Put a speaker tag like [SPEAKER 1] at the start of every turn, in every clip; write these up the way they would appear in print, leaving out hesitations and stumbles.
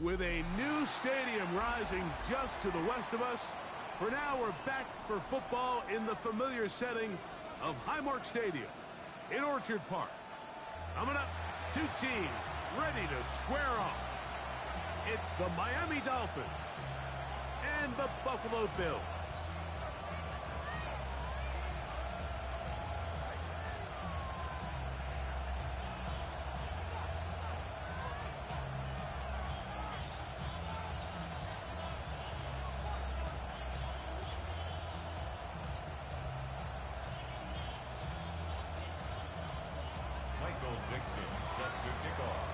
[SPEAKER 1] With a new stadium rising just to the west of us, for now we're back for football in the familiar setting of Highmark Stadium in Orchard Park. Coming up, two teams ready to square off. It's the Miami Dolphins and the Buffalo Bills.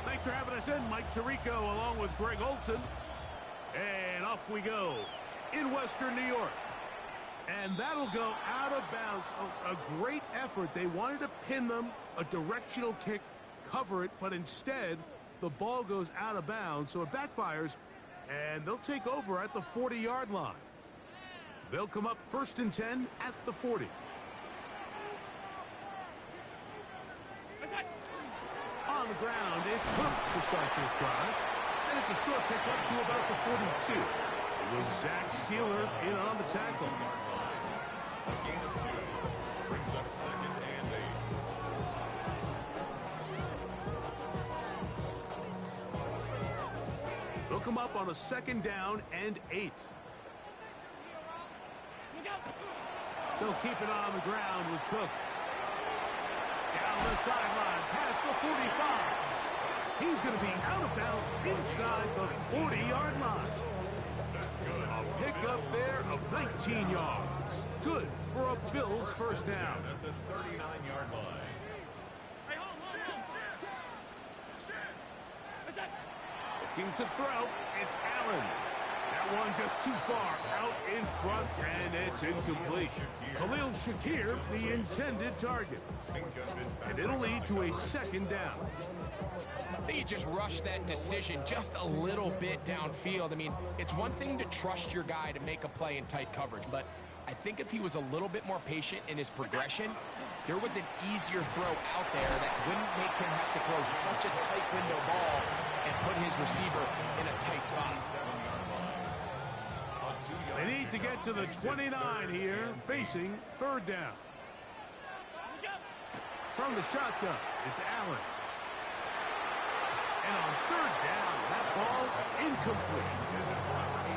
[SPEAKER 1] Thanks for having us in, Mike Tirico, along with Greg Olson. And off we go in Western New York. And that'll go out of bounds. A great effort. They wanted to pin them, a directional kick, cover it, but instead the ball goes out of bounds, so it backfires, and they'll take over at the 40-yard line. They'll come up 1st and 10 at the 40. On the ground, it's Cook to start this drive. And it's a short pick up to about the 42. It was Zach Sealer in on the tackle.
[SPEAKER 2] A gain of 2 brings up 2nd and 8.
[SPEAKER 1] They'll come up on a 2nd down and 8. Still keeping on the ground with Cook. Down the sideline, past the 45. He's going to be out of bounds inside the 40-yard line. A pickup there of 19 yards. Good for a Bills first down.
[SPEAKER 2] At the 39-yard line.
[SPEAKER 1] Looking to throw, it's Allen. That one just too far out in front, and it's incomplete. Khalil Shakir, the intended target. And it'll lead to a 2nd down.
[SPEAKER 3] I think he just rushed that decision just a little bit downfield. I mean, it's one thing to trust your guy to make a play in tight coverage, but I think if he was a little bit more patient in his progression, there was an easier throw out there that wouldn't make him have to throw such a tight window ball and put his receiver in a tight spot.
[SPEAKER 1] They need to get to the 29 here, facing 3rd down. From the shotgun, it's Allen. And on 3rd down, that ball incomplete.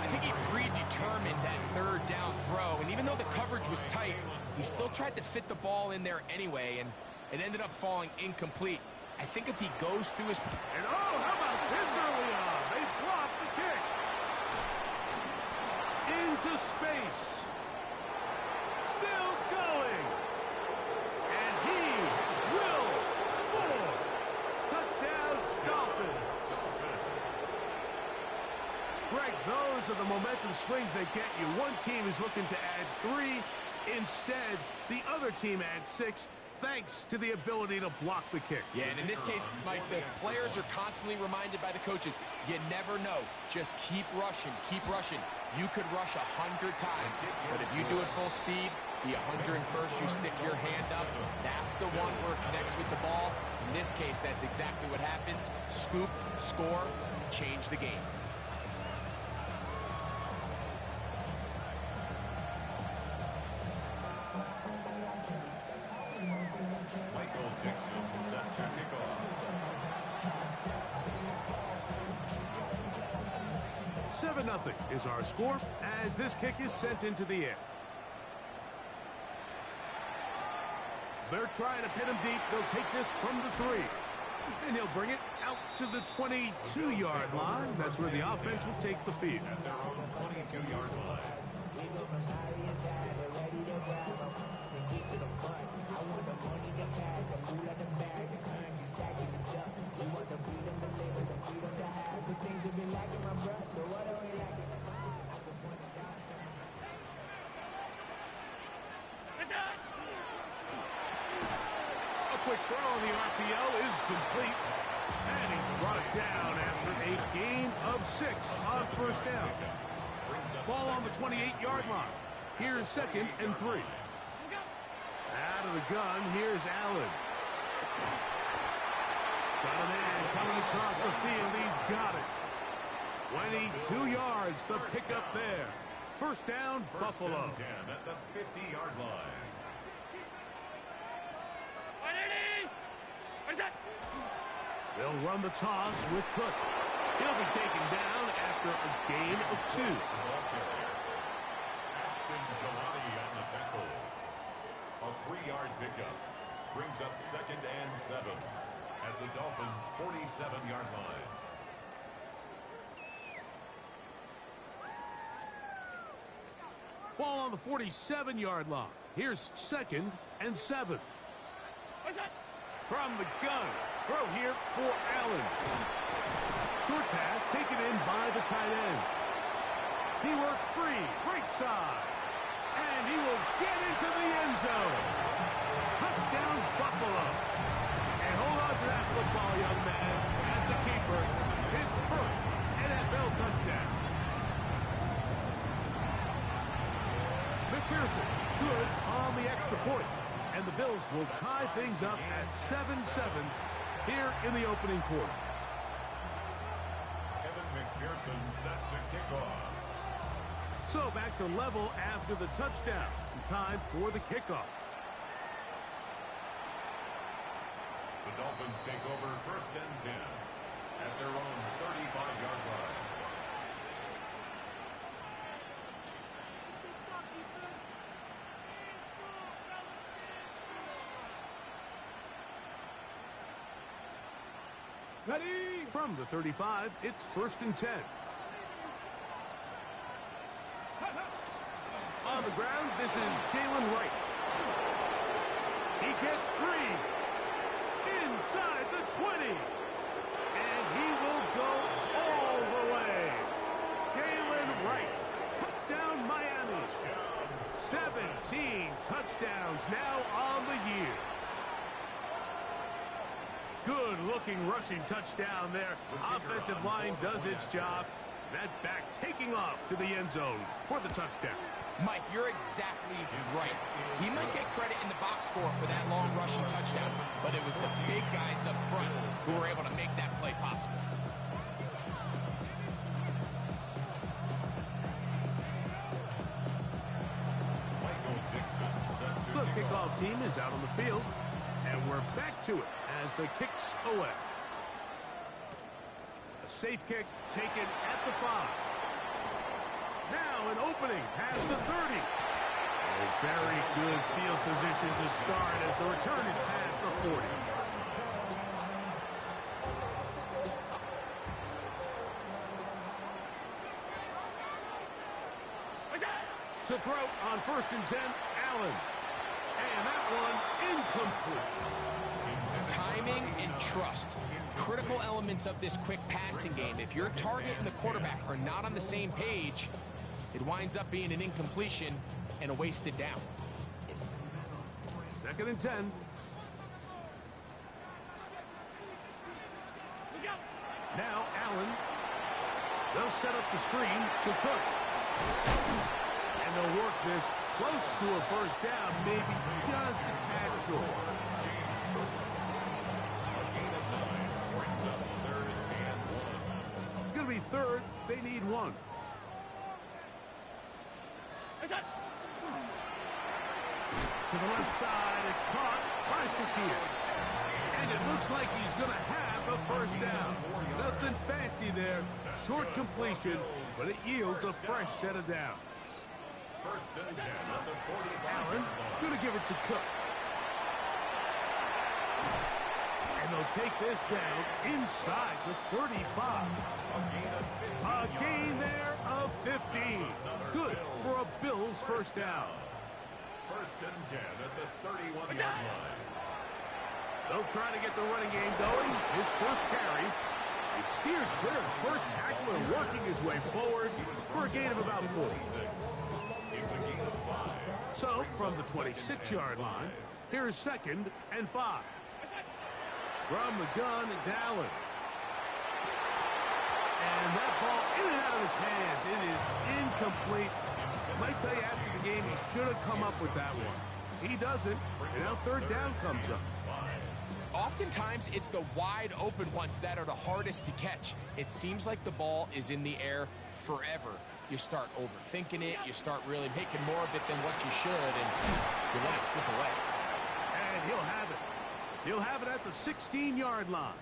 [SPEAKER 3] I think he predetermined that 3rd down throw, and even though the coverage was tight, he still tried to fit the ball in there anyway, and it ended up falling incomplete. I think if he goes through his...
[SPEAKER 1] And oh, how about this early on? They blocked the kick. Into space. Still going. And he will score. Touchdown, Dolphins. Greg, those are the momentum swings that get you. One team is looking to add 3. Instead, the other team adds 6. Thanks to the ability to block the kick.
[SPEAKER 3] Yeah, and in this case, Mike, the players are constantly reminded by the coaches, you never know. Just keep rushing, keep rushing. You could rush 100 times, but if you do it full speed, the 101st, you stick your hand up. That's the one where it connects with the ball. In this case, that's exactly what happens. Scoop, score, change the game.
[SPEAKER 2] Set to kick off.
[SPEAKER 1] 7-0 is our score as this kick is sent into the air. They're trying to pin him deep. They'll take this from the 3. And he'll bring it out to the 22-yard line. That's where the offense will take the field.
[SPEAKER 2] At their own 22-yard line.
[SPEAKER 1] A quick throw on the RPO is complete. And he's brought down after a gain of 6 on 1st down. Ball on the 28-yard line. Here's 2nd and 3. Out of the gun, here's Allen. Got a man coming across the field. He's got it. 22 yards, the pickup there. First down, Buffalo.
[SPEAKER 2] 10 at the 50-yard line.
[SPEAKER 1] They'll run the toss with Cook. He'll be taken down after a gain of 2.
[SPEAKER 2] Ashton Jelani on the tackle. A 3-yard pickup brings up 2nd and 7 at the Dolphins' 47-yard line.
[SPEAKER 1] Ball on the 47-yard line. Here's 2nd and 7. From the gun. Throw here for Allen. Short pass taken in by the tight end. He works free. Right side. And he will get into the end zone. Touchdown, Buffalo. And hold on to that football, young man. That's a keeper. His first NFL touchdown. McPherson, good on the extra point. And the Bills will tie things up at 7-7 here in the opening quarter.
[SPEAKER 2] Kevin McPherson set to kick off.
[SPEAKER 1] So back to level after the touchdown. Time for the kickoff.
[SPEAKER 2] The Dolphins take over 1st and 10 at their own 35-yard line.
[SPEAKER 1] Ready? From the 35, it's 1st and 10. On the ground, this is Jalen Wright. He gets free. Inside the 20. And he will go all the way. Jalen Wright. Touchdown, Miami. 17 touchdowns now on the year. Good-looking rushing touchdown there. Offensive line does its job. That back taking off to the end zone for the touchdown.
[SPEAKER 3] Mike, you're exactly right. He might get credit in the box score for that long rushing touchdown, but it was the big guys up front who were able to make that play possible.
[SPEAKER 1] The kickoff team is out on the field, and we're back to it as the kick's away. A safe kick taken at the 5. Now an opening past the 30. A very good field position to start as the return is past the 40. To throw on 1st and 10, Allen. And that one incomplete.
[SPEAKER 3] Timing and trust. Critical elements of this quick passing game. If your target and the quarterback are not on the same page, it winds up being an incompletion and a wasted down.
[SPEAKER 1] 2nd and 10. Now Allen. They'll set up the screen to Cook. And they'll work this close to a first down, maybe just a tad short. It's going to be 3rd. They need 1. To the left side, it's caught by Shakir. And it looks like he's going to have a first down. Nothing fancy there. Short completion, but it yields a fresh set of downs.
[SPEAKER 2] 1st and 10 at the 40.
[SPEAKER 1] Allen going to give it to Cook. And they'll take this down inside the 35. A gain there of 15. Good for a Bills first down.
[SPEAKER 2] 1st and 10 at the 31-yard line.
[SPEAKER 1] They'll try to get the running game going. His first carry. He steers clear of the first tackler, working his way forward for a gain of about 4.
[SPEAKER 2] It's a gain of 5.
[SPEAKER 1] So, from the 26-yard line, here's 2nd and 5. From the gun, it's Allen. And that ball in and out of his hands. It is incomplete. I might tell you after the game he should have come up with that one. He doesn't, and now 3rd down comes up.
[SPEAKER 3] oftentimes it's the wide open ones that are the hardest to catch. It seems like the ball is in the air forever. You start overthinking it. You start really making more of it than what you should, and you let it slip away.
[SPEAKER 1] And he'll have it. He'll have it at the 16-yard line.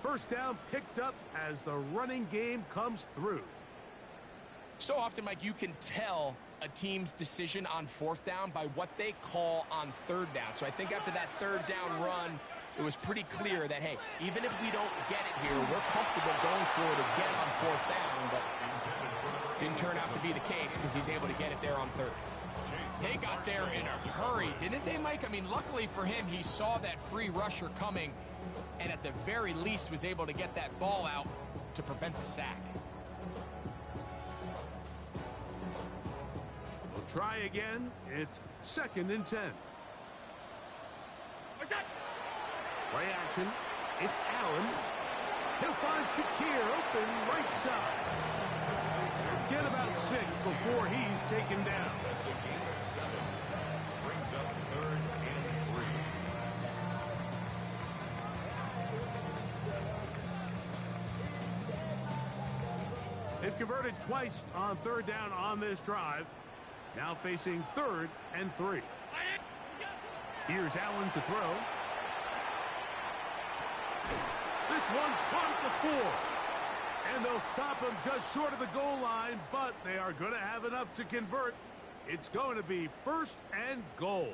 [SPEAKER 1] First down picked up as the running game comes through.
[SPEAKER 3] So often, Mike, you can tell a team's decision on fourth down by what they call on third down. So I think after that third down run, it was pretty clear that, hey, even if we don't get it here, we're comfortable going for it again on fourth down, but didn't turn out to be the case because he's able to get it there on third. They got there in a hurry, didn't they, Mike? I mean, luckily for him, he saw that free rusher coming and at the very least was able to get that ball out to prevent the sack.
[SPEAKER 1] We'll try again. It's 2nd and 10. Play action. It's Allen. He'll find Shakir open right side. Get about 6 before he's taken down.
[SPEAKER 2] That's a gain of 7. Brings up 3rd and 3.
[SPEAKER 1] They've converted twice on third down on this drive. Now facing 3rd and 3. Here's Allen to throw. This one caught at the 4. And they'll stop him just short of the goal line, but they are going to have enough to convert. It's going to be 1st and goal.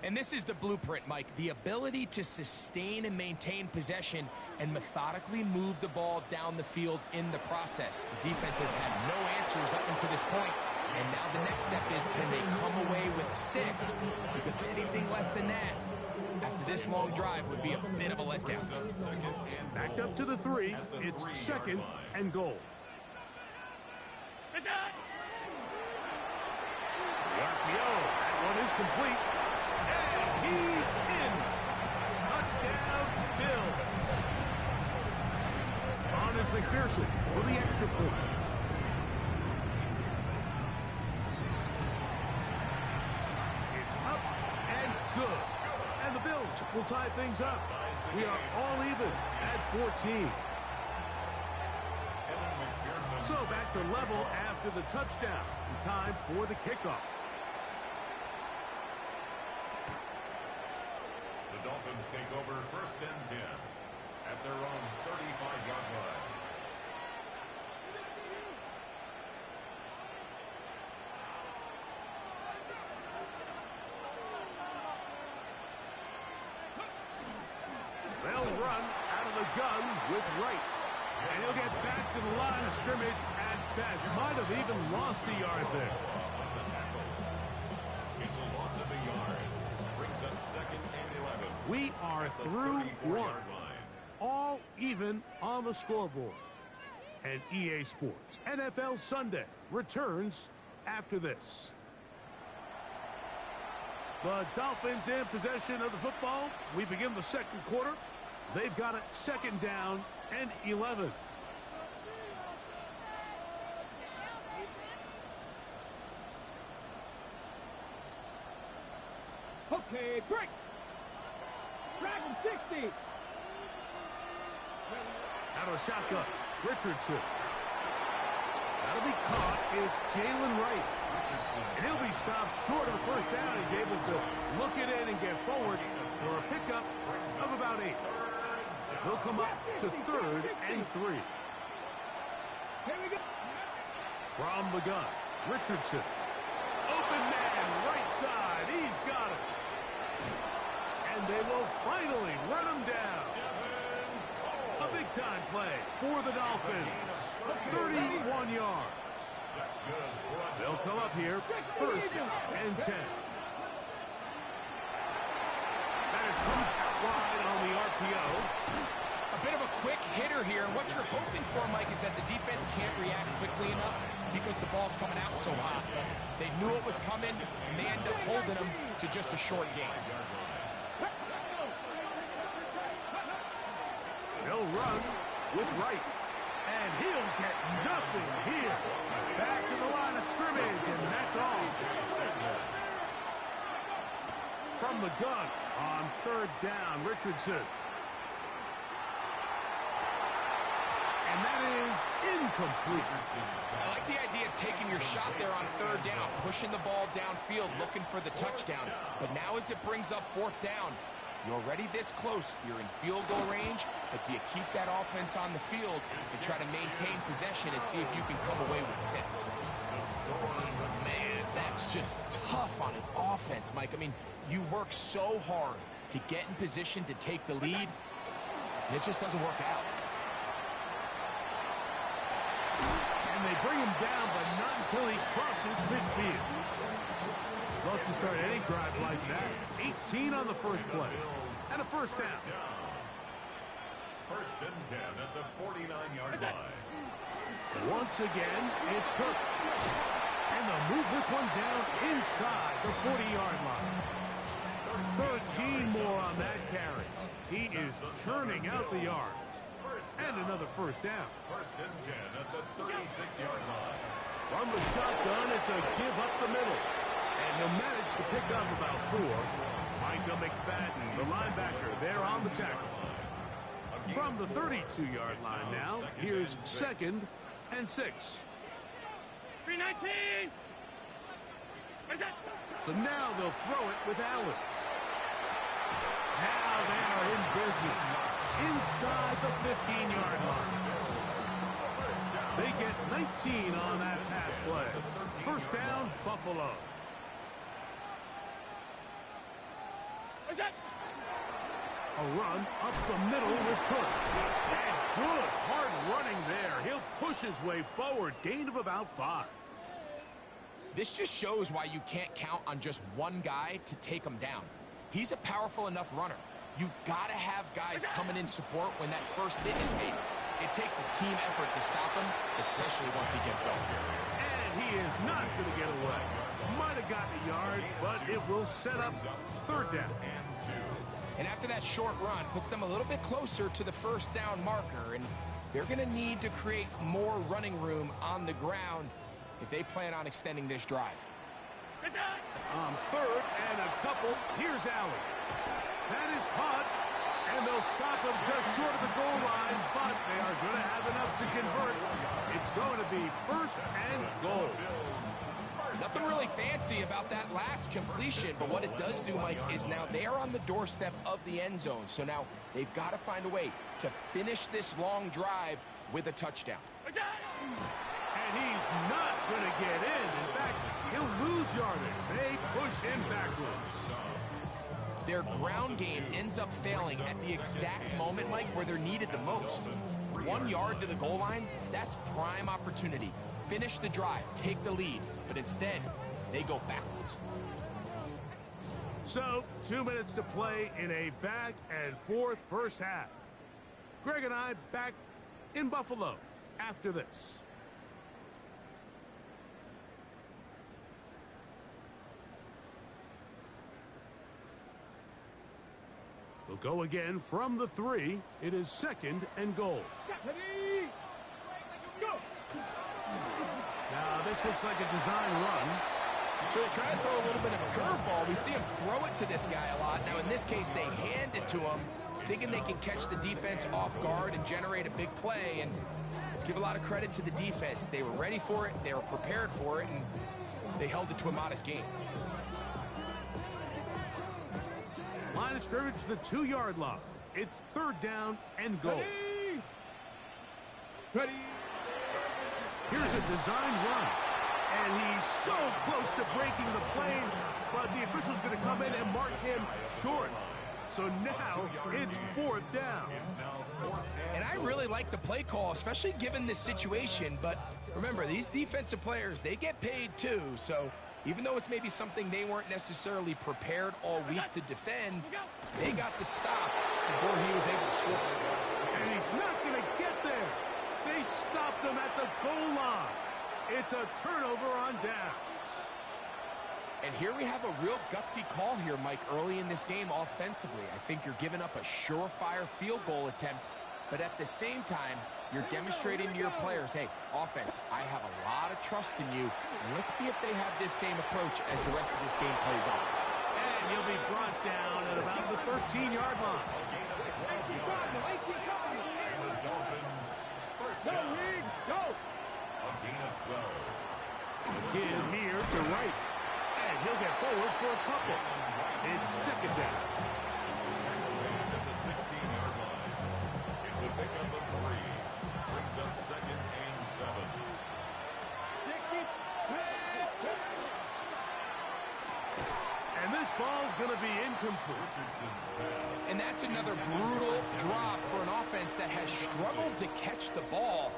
[SPEAKER 3] And this is the blueprint, Mike. The ability to sustain and maintain possession and methodically move the ball down the field in the process. The defense has had no answers up until this point, and now the next step is, can they come away with 6? Because anything less than that, after this long drive, would be a bit of a letdown.
[SPEAKER 1] Backed up to the 3. It's 2nd and goal. The RPO. That one is complete. And he's in. Touchdown, Bills. On is McPherson for the extra point. It's up and good. And the Bills will tie things up. We are all even at 14. So back to level after the touchdown. Time for the kickoff.
[SPEAKER 2] The Dolphins take over 1st and 10 at their own 35-yard line.
[SPEAKER 1] They'll run out of the gun with Wright. And he'll get back to the line of scrimmage at best. Might have even lost a yard there.
[SPEAKER 2] It's a loss of a yard. Brings up 2nd and 11.
[SPEAKER 1] We are through one. All even on the scoreboard. And EA Sports NFL Sunday returns after this. The Dolphins in possession of the football. We begin the 2nd quarter. They've got it 2nd down and 11.
[SPEAKER 4] Okay, break. Dragon 60.
[SPEAKER 1] Out of shotgun. Richardson. That'll be caught. It's Jalen Wright. And he'll be stopped short of the first down. He's able to look it in and get forward for a pickup of about 8. They'll come up to 3rd and 3.
[SPEAKER 4] Here we go.
[SPEAKER 1] From the gun, Richardson. Open man, right side. He's got it. And they will finally run him down. A big-time play for the Dolphins. 31 yards. They'll come up here 1st and 10. That is come out wide on the RPO.
[SPEAKER 3] A bit of a quick hitter here. What you're hoping for, Mike, is that the defense can't react quickly enough because the ball's coming out so hot. They knew it was coming, and they end up holding them to just a short gain.
[SPEAKER 1] They'll run with Wright. And he'll get nothing here. Back to the line of scrimmage, and that's all. From the gun on third down. Richardson. And that is incomplete.
[SPEAKER 3] I like the idea of taking your shot there on third down, pushing the ball downfield, looking for the touchdown. But now as it brings up fourth down, you're already this close. You're in field goal range, but do you keep that offense on the field and try to maintain possession and see if you can come away with 6? Man, that's just tough on an offense, Mike. I mean, you work so hard to get in position to take the lead, and it just doesn't work out.
[SPEAKER 1] And they bring him down, but not until he crosses midfield. Love to start any drive like that. 18 on the first play. And a first down.
[SPEAKER 2] First and 10 at the 49-yard line.
[SPEAKER 1] Once again, it's Cook. And they'll move this one down inside the 40-yard line. 13 more on that carry. He is churning out the yards. And another first down.
[SPEAKER 2] First and 10 at the 36-yard line.
[SPEAKER 1] From the shotgun, it's a give up the middle. And he'll manage to pick up about 4. Michael McFadden, the linebacker, there on the tackle. From the 32-yard line now, here's second and 6.
[SPEAKER 4] 319.
[SPEAKER 1] So now they'll throw it with Allen. Now they are in business. Inside the 15-yard line. They get 19 on that pass play. First down, Buffalo. A run up the middle with Cook. And good hard running there. He'll push his way forward. Gain of about 5.
[SPEAKER 3] This just shows why you can't count on just one guy to take him down. He's a powerful enough runner. You gotta have guys coming in support when that first hit is made. It takes a team effort to stop him, especially once he gets going.
[SPEAKER 1] And he is not going to get away. Might have gotten a yard, but it will set up third down.
[SPEAKER 3] And after that short run, puts them a little bit closer to the first down marker, and they're going to need to create more running room on the ground if they plan on extending this drive.
[SPEAKER 1] On third and a couple, here's Allen. That is caught, and they'll stop him just short of the goal line, but they are going to have enough to convert. It's going to be first and goal.
[SPEAKER 3] Nothing really fancy about that last completion, but what it does do, Mike, is now they are on the doorstep of the end zone. So now they've got to find a way to finish this long drive with a touchdown.
[SPEAKER 1] And he's not going to get in. In fact, he'll lose yardage. They push him backwards.
[SPEAKER 3] Their ground game ends up failing at the exact moment, Mike, where they're needed the most. 1 yard to the goal line, that's prime opportunity. Finish the drive, take the lead, but instead, they go backwards.
[SPEAKER 1] So, 2 minutes to play in a back and forth first half. Greg and I back in Buffalo after this. We'll go again from the 3. It is second and goal.
[SPEAKER 4] Ready? Go.
[SPEAKER 1] Now, this looks like a design run.
[SPEAKER 3] So they try to throw a little bit of a curveball. We see him throw it to this guy a lot. Now, in this case, they hand it to him, thinking they can catch the defense off guard and generate a big play. And let's give a lot of credit to the defense. They were ready for it, they were prepared for it, and they held it to a modest gain.
[SPEAKER 1] Line of scrimmage, the 2-yard line. It's third down and goal.
[SPEAKER 4] Ready? Ready?
[SPEAKER 1] Here's a design run. And he's so close to breaking the plane, but the official's going to come in and mark him short. So now it's fourth down.
[SPEAKER 3] And I really like the play call, especially given this situation. But remember, these defensive players, they get paid too. So even though it's maybe something they weren't necessarily prepared all week to defend, they got the stop before he was able to score.
[SPEAKER 1] And he's not going to get there. They stopped him at the goal line. It's a turnover on downs.
[SPEAKER 3] And here we have a real gutsy call here, Mike, early in this game offensively. I think you're giving up a surefire field goal attempt, but at the same time, you're demonstrating to your players, hey, offense, I have a lot of trust in you. Let's see if they have this same approach as the rest of this game plays out.
[SPEAKER 1] And he'll be brought down at about the 13-yard line.
[SPEAKER 2] And the Dolphins first down.
[SPEAKER 4] Go!
[SPEAKER 2] A gain of 12.
[SPEAKER 1] Kid here to right. And he'll get forward for a couple. It's second down.
[SPEAKER 2] At the 16-yard line. It's a pickup of 3. Brings up second and 7.
[SPEAKER 1] And this ball's going to be incomplete.
[SPEAKER 2] Richardson's pass.
[SPEAKER 3] And that's another brutal drop for an offense that has struggled to catch the ball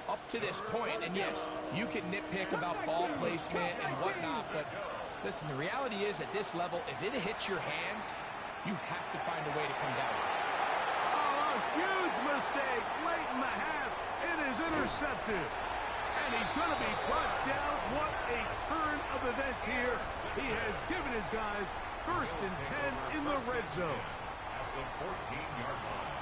[SPEAKER 3] up to this point. And yes, you can nitpick about ball placement and whatnot, but listen, the reality is at this level, if it hits your hands, you have to find a way to come down.
[SPEAKER 1] Oh, a huge mistake late in the half. It is intercepted. And he's going to be brought down. What a turn of events here. He has given his guys first and 10 in the red zone.
[SPEAKER 2] At the 14-yard line.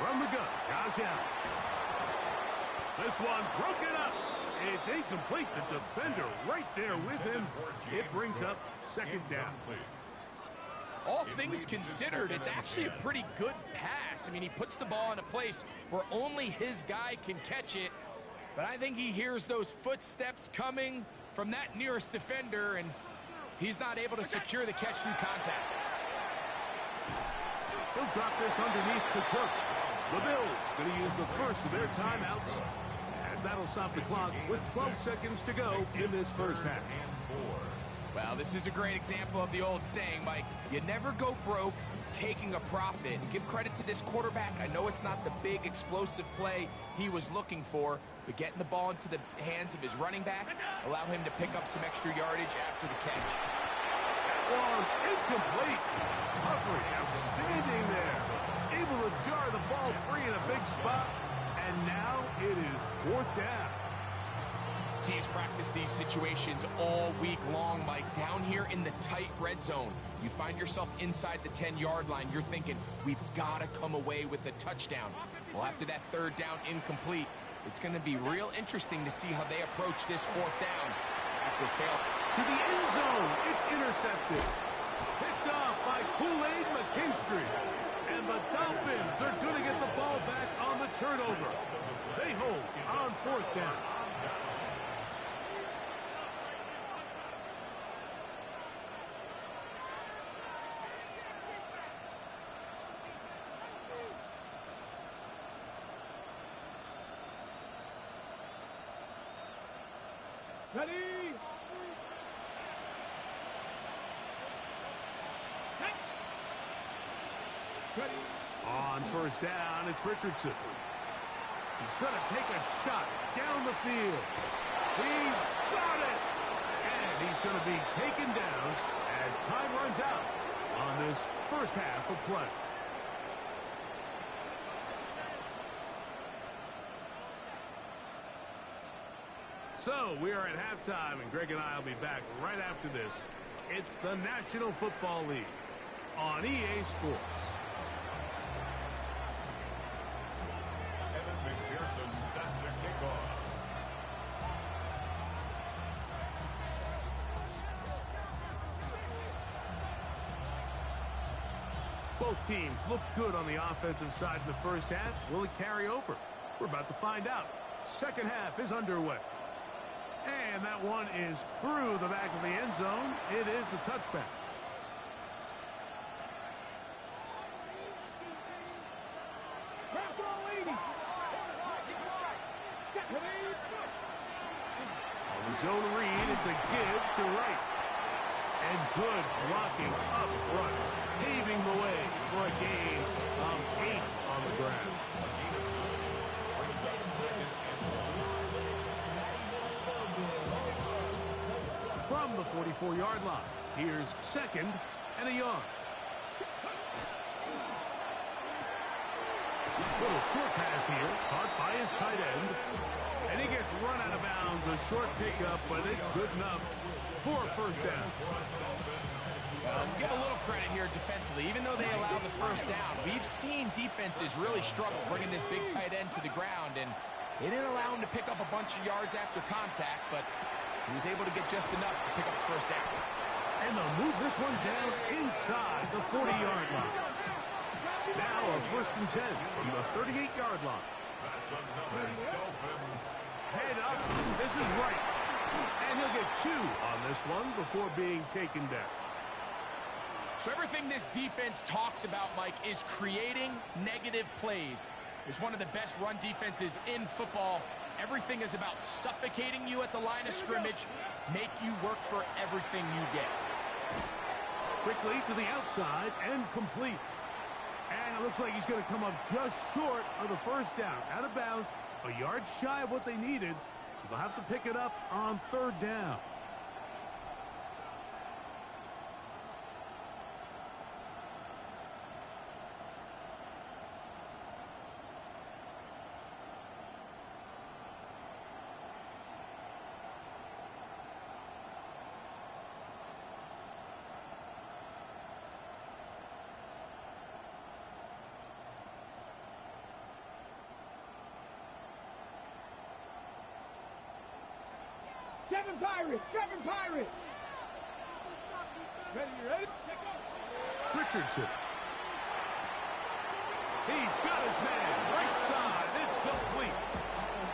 [SPEAKER 1] From the gun, Josh Allen. This one broken up. It's incomplete. The defender right there with him. It brings up second down.
[SPEAKER 3] All things considered, it's actually a pretty good pass. I mean, he puts the ball in a place where only his guy can catch it. But I think he hears those footsteps coming from that nearest defender, and he's not able to secure the catch through contact.
[SPEAKER 1] He'll drop this underneath to Cook. The Bills going to use the first of their timeouts, as that'll stop the clock with 12 seconds to go in this first half.
[SPEAKER 3] Well, this is a great example of the old saying, Mike, you never go broke taking a profit. Give credit to this quarterback. I know it's not the big explosive play he was looking for, but getting the ball into the hands of his running back, allow him to pick up some extra yardage after the catch.
[SPEAKER 1] One incomplete. Coverage outstanding there. Able to jar the ball free in a big spot, and now it is fourth down.
[SPEAKER 3] Teams practice these situations all week long, Mike. Down here in the tight red zone, you find yourself inside the 10-yard line. You're thinking, we've got to come away with a touchdown. Well, after that third down incomplete, it's going to be real interesting to see how they approach this fourth down after failing.
[SPEAKER 1] To the end zone, it's intercepted. Picked off by Kool-Aid McKinstry. And the Dolphins are going to get the ball back on the turnover. They hold on fourth down.
[SPEAKER 4] Ready? Ready?
[SPEAKER 1] On first down, it's Richardson. He's going to take a shot down the field. He's got it! And he's going to be taken down as time runs out on this first half of play. So, we are at halftime, and Greg and I will be back right after this. It's the National Football League on EA Sports.
[SPEAKER 2] Evan McPherson set to kick off.
[SPEAKER 1] Both teams look good on the offensive side in the first half. Will it carry over? We're about to find out. Second half is underway. And that one is through the back of the end zone. It is a touchback. On the zone read, it's a give to right. And good blocking up front, paving the way for a gain of 8 on the ground.
[SPEAKER 2] Brings up second and 1.
[SPEAKER 1] From the 44-yard line, here's second and a yard. Little short pass here, caught by his tight end. And he gets run out of bounds, a short pickup, but it's good enough for a first down.
[SPEAKER 3] Give a little credit here defensively. Even though they allowed the first down, we've seen defenses really struggle bringing this big tight end to the ground, and They didn't allow him to pick up a bunch of yards after contact, but he was able to get just enough to pick up the first down.
[SPEAKER 1] And they'll move this one down inside the 40-yard line. Now a 1st and 10 from the 38-yard line.
[SPEAKER 2] That's another Dolphins.
[SPEAKER 1] Head up. This is right. And he'll get 2 on this one before being taken down.
[SPEAKER 3] So everything this defense talks about, Mike, is creating negative plays. It's one of the best run defenses in football. Everything is about suffocating you at the line of scrimmage, make you work for everything you get.
[SPEAKER 1] Quickly to the outside and complete. And it looks like he's going to come up just short of the first down. Out of bounds, a yard shy of what they needed. So they'll have to pick it up on 3rd down.
[SPEAKER 4] Seven Pirates! Seven Pirates! Ready, you ready?
[SPEAKER 1] Richardson. He's got his man. Right side. It's complete.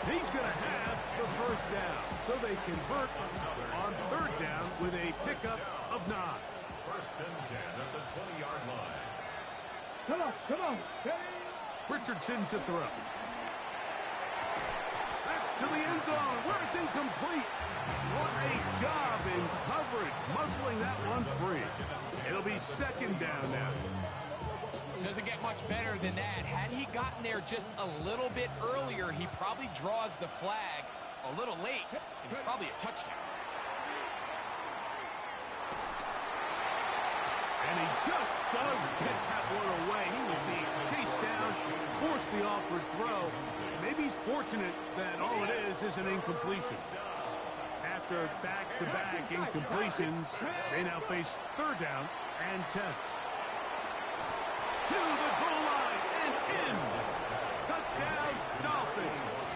[SPEAKER 1] He's going to have the first down. So they convert on 3rd down with a pickup of 9.
[SPEAKER 2] 1st and 10 at the 20-yard line.
[SPEAKER 4] Come on, come on. Ready?
[SPEAKER 1] Richardson to throw. That's to the end zone where it's incomplete. What a job in coverage, muscling that one free. It'll be 2nd down now.
[SPEAKER 3] Doesn't get much better than that. Had he gotten there just a little bit earlier, he probably draws the flag a little late, and it's probably a touchdown.
[SPEAKER 1] And he just does get that one away. He was being chased down, forced the awkward throw. Maybe he's fortunate that all it is an incompletion. After back-to-back incompletions, they now face 3rd down and 10. To the goal line and in. Touchdown, Dolphins.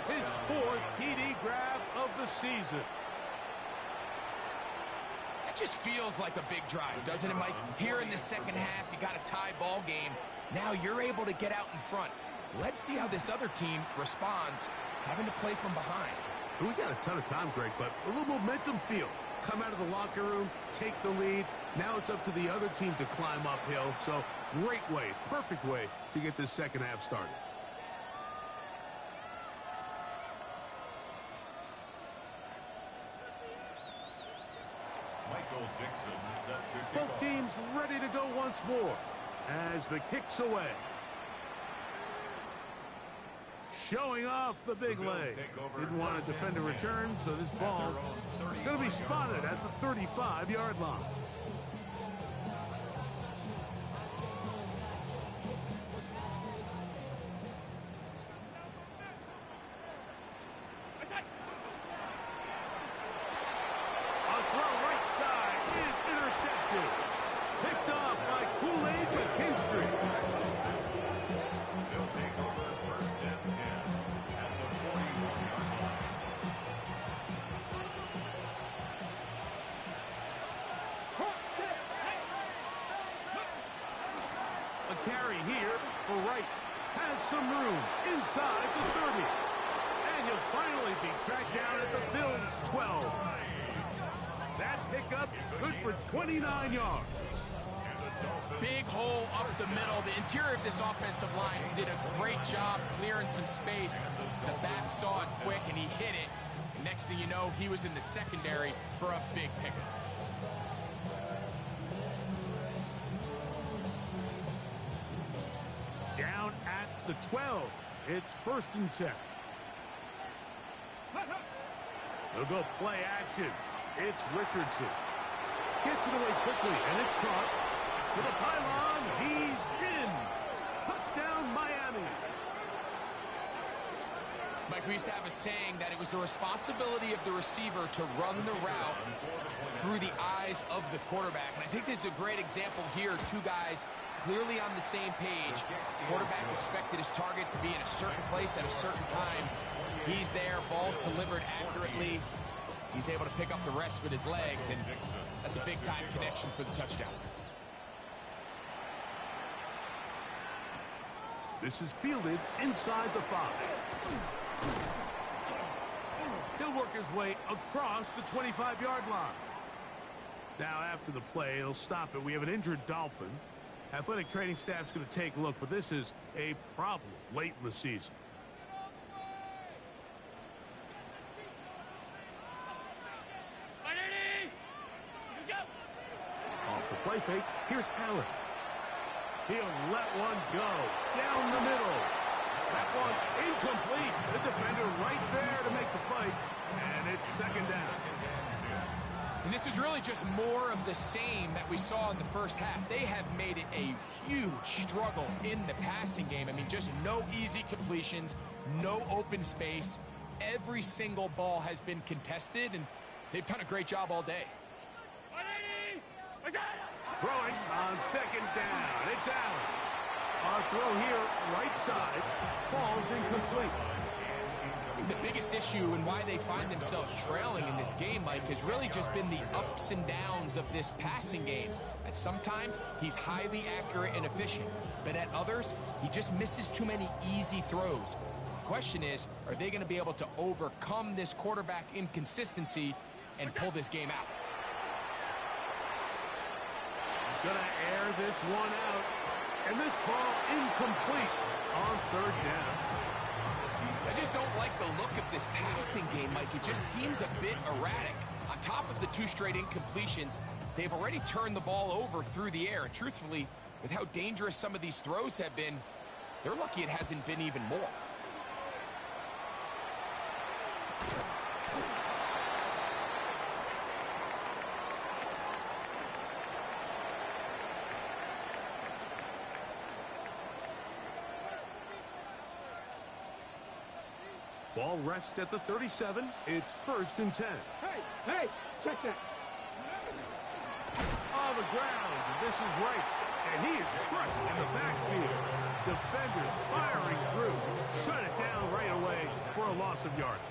[SPEAKER 1] His 4th TD grab of the season.
[SPEAKER 3] That just feels like a big drive, doesn't it, Mike? Here in the second half, you got a tie ball game. Now you're able to get out in front. Let's see how this other team responds, having to play from behind.
[SPEAKER 1] We got a ton of time, Greg, but a little momentum feel. Come out of the locker room, take the lead. Now it's up to the other team to climb uphill. So great way, perfect way to get this second half started.
[SPEAKER 2] Michael Dixon set to kick
[SPEAKER 1] Both
[SPEAKER 2] off.
[SPEAKER 1] teams ready to go once more as the kick's away. Showing off the big leg. Didn't want to defend a return, so this ball going to be spotted at the 35-yard line. A throw right side is intercepted. Picked off by Kool-Aid McKinstry.
[SPEAKER 2] They'll take over 1st and 10 at the 41-yard line.
[SPEAKER 1] A carry here for Wright. Has some room inside the 30. And he'll finally be tracked down at the Bills' 12. That pickup good for 29 yards.
[SPEAKER 3] Big hole up the middle. The interior of this offensive line did a great job clearing some space. The back saw it quick, and he hit it. And next thing you know, he was in the secondary for a big pickup.
[SPEAKER 1] Down at the 12. It's 1st and 10. They'll go play action. It's Richardson. Gets it away quickly, and it's caught. To the pylon, he's in. Touchdown, Miami.
[SPEAKER 3] Mike, we used to have a saying that it was the responsibility of the receiver to run the route through the eyes of the quarterback. And I think this is a great example here. 2 guys clearly on the same page. Quarterback expected his target to be in a certain place at a certain time. He's there, ball's delivered accurately. He's able to pick up the rest with his legs, and that's a big-time connection for the touchdown.
[SPEAKER 1] This is fielded inside the 5. He'll work his way across the 25-yard line. Now, after the play, he'll stop it. We have an injured Dolphin. Athletic training staff's going to take a look, but this is a problem late in the season. Off the play fake, here's Allen. He'll let one go down the middle. That one incomplete. The defender right there to make the play, and it's second down.
[SPEAKER 3] And this is really just more of the same that we saw in the first half. They have made it a huge struggle in the passing game. I mean, just no easy completions, no open space. Every single ball has been contested, and they've done a great job all day.
[SPEAKER 1] Throwing on second down. It's Allen. Our throw here, right side, falls incomplete.
[SPEAKER 3] The biggest issue and why they find themselves trailing in this game, Mike, has really just been the ups and downs of this passing game. At sometimes, he's highly accurate and efficient, but at others, he just misses too many easy throws. The question is, are they going to be able to overcome this quarterback inconsistency and pull this game out?
[SPEAKER 1] He's going to air this one out, and this ball incomplete on third down.
[SPEAKER 3] I just don't like the look of this passing game, Mike. It just seems a bit erratic. On top of the 2 straight incompletions, they've already turned the ball over through the air. And truthfully, with how dangerous some of these throws have been, they're lucky it hasn't been even more.
[SPEAKER 1] Ball rests at the 37. It's 1st and 10.
[SPEAKER 4] Hey, check that.
[SPEAKER 1] On the ground. This is right. And he is crushed in the backfield. Defenders firing through. Shut it down right away for a loss of yardage.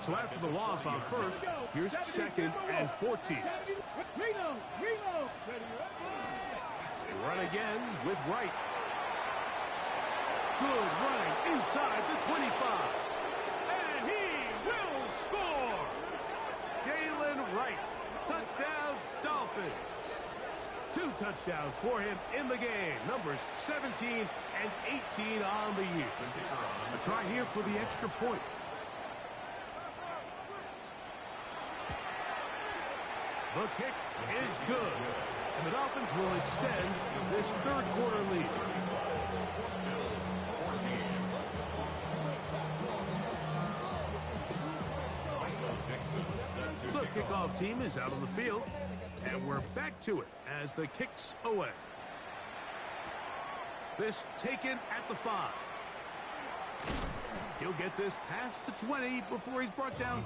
[SPEAKER 1] So after the loss on first, here's 2nd and 14.
[SPEAKER 4] Reload.
[SPEAKER 1] They run again with Wright. Good running inside the 25. And he will score. Jalen Wright. Touchdown, Dolphins. 2 touchdowns for him in the game. Numbers 17 and 18 on the year. A try here for the extra point. The kick is good. And the Dolphins will extend this 3rd quarter lead. The kickoff team is out on the field, and we're back to it as the kick's away. This taken at the 5. He'll get this past the 20 before he's brought down